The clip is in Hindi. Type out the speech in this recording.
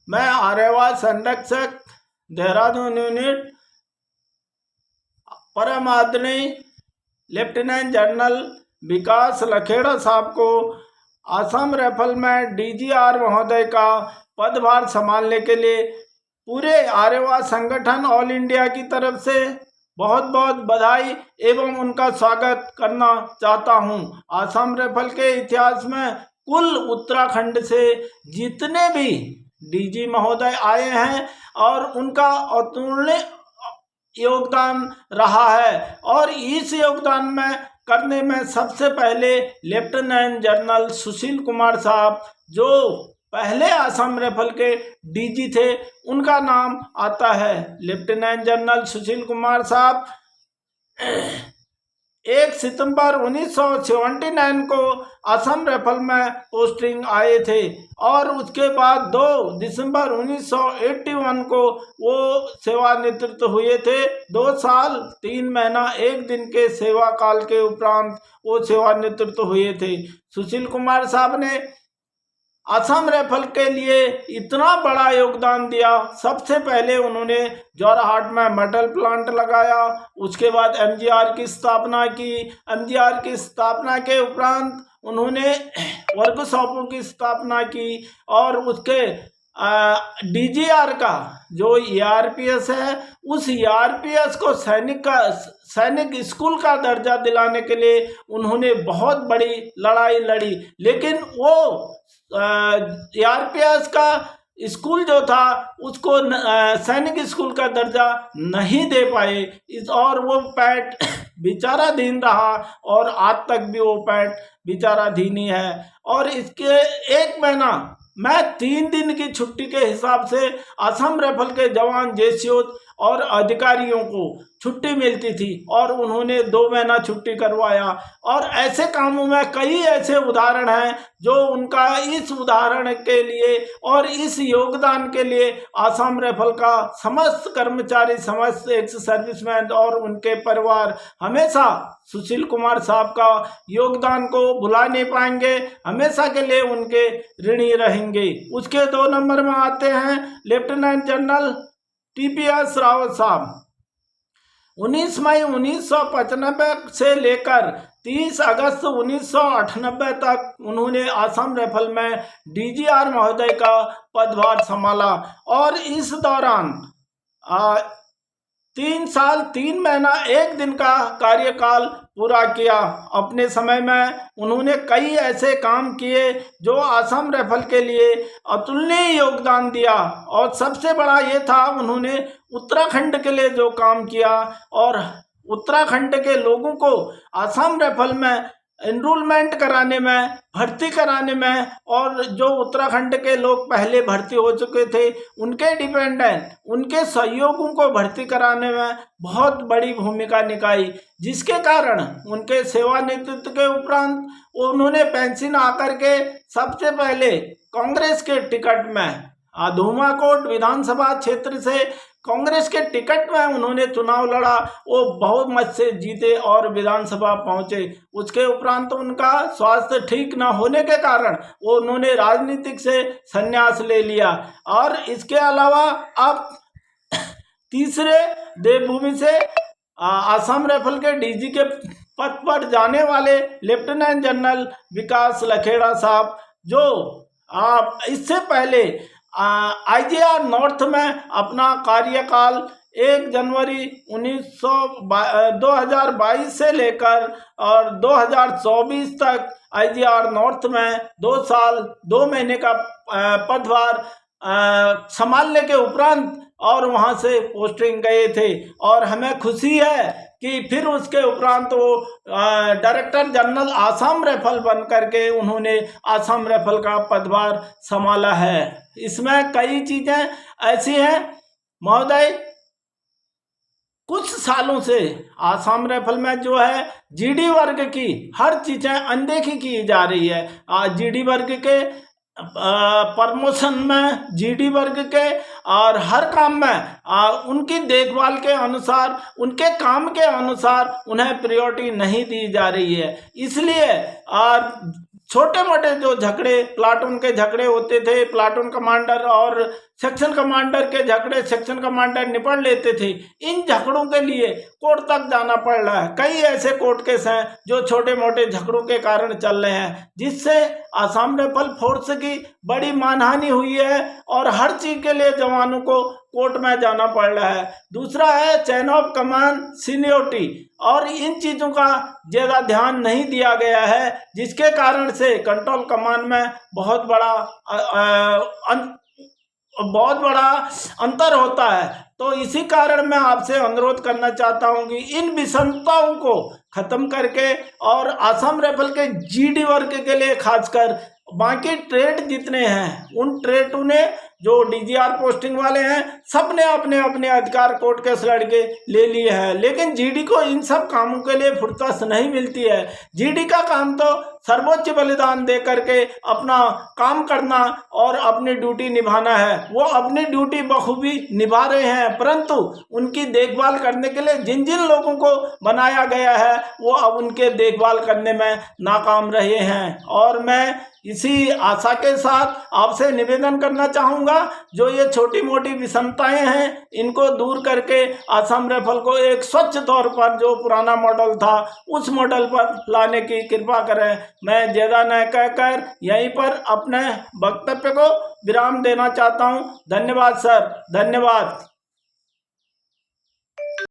मैं आर्यवाद संरक्षक देहरादून यूनिट परम आदरणीय लेफ्टिनेंट जनरल विकास लखेड़ा साहब को असम राइफल में डीजीआर महोदय का पदभार संभालने के लिए पूरे आर्यवाद संगठन ऑल इंडिया की तरफ से बहुत बहुत बधाई एवं उनका स्वागत करना चाहता हूं। असम राइफल के इतिहास में कुल उत्तराखंड से जितने भी डीजी महोदय आए हैं और उनका अतुलनीय योगदान रहा है, और इस योगदान में करने में सबसे पहले लेफ्टिनेंट जनरल सुशील कुमार साहब, जो पहले असम राइफल के डीजी थे, उनका नाम आता है। लेफ्टिनेंट जनरल सुशील कुमार साहब 1 सितंबर 1979 को असम राइफल में पोस्टिंग आए थे और उसके बाद 2 दिसंबर 1981 को वो सेवानिवृत्त हुए थे। 2 साल 3 महीना 1 दिन के सेवा काल के उपरांत वो सेवानिवृत्त हुए थे। सुशील कुमार साहब ने असम राइफल के लिए इतना बड़ा योगदान दिया। सबसे पहले उन्होंने जोरहाट में मेटल प्लांट लगाया, उसके बाद एमजीआर की स्थापना की। एमजीआर की स्थापना के उपरांत उन्होंने वर्कशॉपों की स्थापना की और उसके डीजीआर का जो ईआरपीएस है, उस ईआरपीएस को सैनिक स्कूल का दर्जा दिलाने के लिए उन्होंने बहुत बड़ी लड़ाई लड़ी, लेकिन वो ईआरपीएस का स्कूल जो था उसको सैनिक स्कूल का दर्जा नहीं दे पाए, और वो पैट विचाराधीन रहा और आज तक भी वो पैट विचाराधीन ही है। और इसके 1 महीना मैं 3 दिन की छुट्टी के हिसाब से असम राइफल के जवान जेसीओ और अधिकारियों को छुट्टी मिलती थी और उन्होंने 2 महीना छुट्टी करवाया। और ऐसे कामों में कई ऐसे उदाहरण हैं जो उनका इस उदाहरण के लिए और इस योगदान के लिए असम राइफल का समस्त कर्मचारी, समस्त एक्स सर्विसमैन और उनके परिवार हमेशा सुशील कुमार साहब का योगदान को भुला नहीं पाएंगे, हमेशा के लिए उनके ऋणी रहेंगे। उसके 2 नंबर में आते हैं लेफ्टिनेंट जनरल टीपीएस रावत साहब। 19 मई 1995 से लेकर 30 अगस्त 1998 तक उन्होंने असम राइफल में डीजीआर महोदय का पदभार संभाला और इस दौरान 3 साल 3 महीना 1 दिन का कार्यकाल पूरा किया। अपने समय में उन्होंने कई ऐसे काम किए जो असम राइफल के लिए अतुलनीय योगदान दिया, और सबसे बड़ा ये था उन्होंने उत्तराखंड के लिए जो काम किया और उत्तराखंड के लोगों को असम राइफल में एनरोलमेंट कराने में, भर्ती कराने में, और जो उत्तराखंड के लोग पहले भर्ती हो चुके थे उनके डिपेंडेंट, उनके सहयोगों को भर्ती कराने में बहुत बड़ी भूमिका निभाई, जिसके कारण उनके सेवानिवृत्ति के उपरांत उन्होंने पेंशन आकर के सबसे पहले कांग्रेस के टिकट में धूमाकोट विधानसभा क्षेत्र से कांग्रेस के टिकट में उन्होंने चुनाव लड़ा। वो बहुत मत से जीते और विधानसभा पहुंचे। उसके उपरांत उनका स्वास्थ्य ठीक न होने के कारण वो उन्होंने राजनीतिक से संन्यास ले लिया। और इसके अलावा अब तीसरे देवभूमि से असम राइफल के डीजी के पद पर जाने वाले लेफ्टिनेंट जनरल विकास लखेड़ा साहब, जो इससे पहले आईजीआर नॉर्थ में अपना कार्यकाल 1 जनवरी 2022 से लेकर और 2024 तक आईजीआर नॉर्थ में 2 साल 2 महीने का पदभार संभालने के उपरांत और वहां से पोस्टिंग गए थे। और हमें खुशी है कि फिर उसके उपरांत वो डायरेक्टर जनरल असम राइफल बन करके उन्होंने असम राइफल का पदभार संभाला है। इसमें कई चीज़ें ऐसी हैं महोदय, कुछ सालों से असम राइफल में जो है जीडी वर्ग की हर चीज़ें अनदेखी की जा रही है। जीडी वर्ग के प्रमोशन में, जीडी वर्ग के और हर काम में उनकी देखभाल के अनुसार, उनके काम के अनुसार उन्हें प्रायोरिटी नहीं दी जा रही है। इसलिए छोटे मोटे जो झगड़े, प्लाटून के झगड़े होते थे, प्लाटून कमांडर और सेक्शन कमांडर के झगड़े सेक्शन कमांडर निपट लेते थे, इन झगड़ों के लिए कोर्ट तक जाना पड़ रहा है। कई ऐसे कोर्ट केस हैं जो छोटे मोटे झगड़ों के कारण चल रहे हैं, जिससे आसाम राइफल फोर्स की बड़ी मानहानि हुई है और हर चीज के लिए जवानों को कोर्ट में जाना पड़ रहा है। दूसरा है चेन ऑफ कमांड, सीनियोरिटी, और इन चीज़ों का ज़्यादा ध्यान नहीं दिया गया है, जिसके कारण से कंट्रोल कमांड में बहुत बड़ा अंतर होता है। तो इसी कारण मैं आपसे अनुरोध करना चाहता हूं कि इन विषमताओं को खत्म करके और आसाम राइफल के जीडी वर्ग के लिए खासकर बाकी ट्रेड जितने हैं उन ट्रेडों ने जो डीजीआर पोस्टिंग वाले हैं सब ने अपने अपने अधिकार कोर्ट केस लड़के ले लिए हैं, लेकिन जीडी को इन सब कामों के लिए फुर्सत नहीं मिलती है। जीडी का काम तो सर्वोच्च बलिदान दे करके अपना काम करना और अपनी ड्यूटी निभाना है। वो अपनी ड्यूटी बखूबी निभा रहे हैं, परंतु उनकी देखभाल करने के लिए जिन जिन लोगों को बनाया गया है वो अब उनके देखभाल करने में नाकाम रहे हैं। और मैं इसी आशा के साथ आपसे निवेदन करना चाहूँगा, जो ये छोटी मोटी विषमताएं हैं इनको दूर करके आसाम राइफल को एक स्वच्छ तौर पर जो पुराना मॉडल था उस मॉडल पर लाने की कृपा करें। मैं ज़्यादा न कहकर यहीं पर अपने वक्तव्य को विराम देना चाहता हूँ। धन्यवाद सर, धन्यवाद।